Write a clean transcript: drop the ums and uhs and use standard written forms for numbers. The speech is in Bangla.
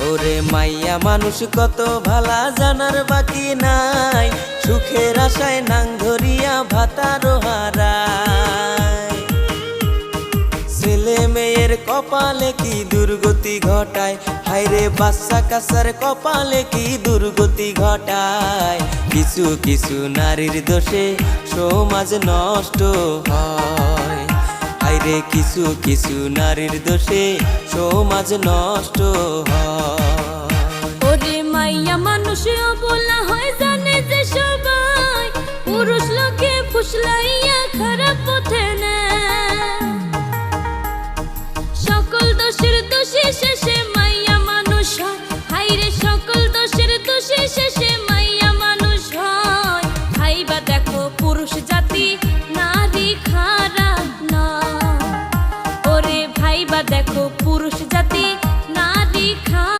ওরে মাইয়া মানুষ কত ভালা জানার বাকি নাই, সুখের আশায় নাং ধরিয়া ভাতারো হারায়। ছেলে মেয়ের কপালে কি দুর্গতি ঘটায়, হায়রে বাচ্চা কাচ্চার কপালে কি দুর্গতি ঘটায়। কিছু কিছু নারীর দোষে সমাজ নষ্ট হয়, হায়রে কিছু কিছু নারীর দোষে সমাজ নষ্ট হয়।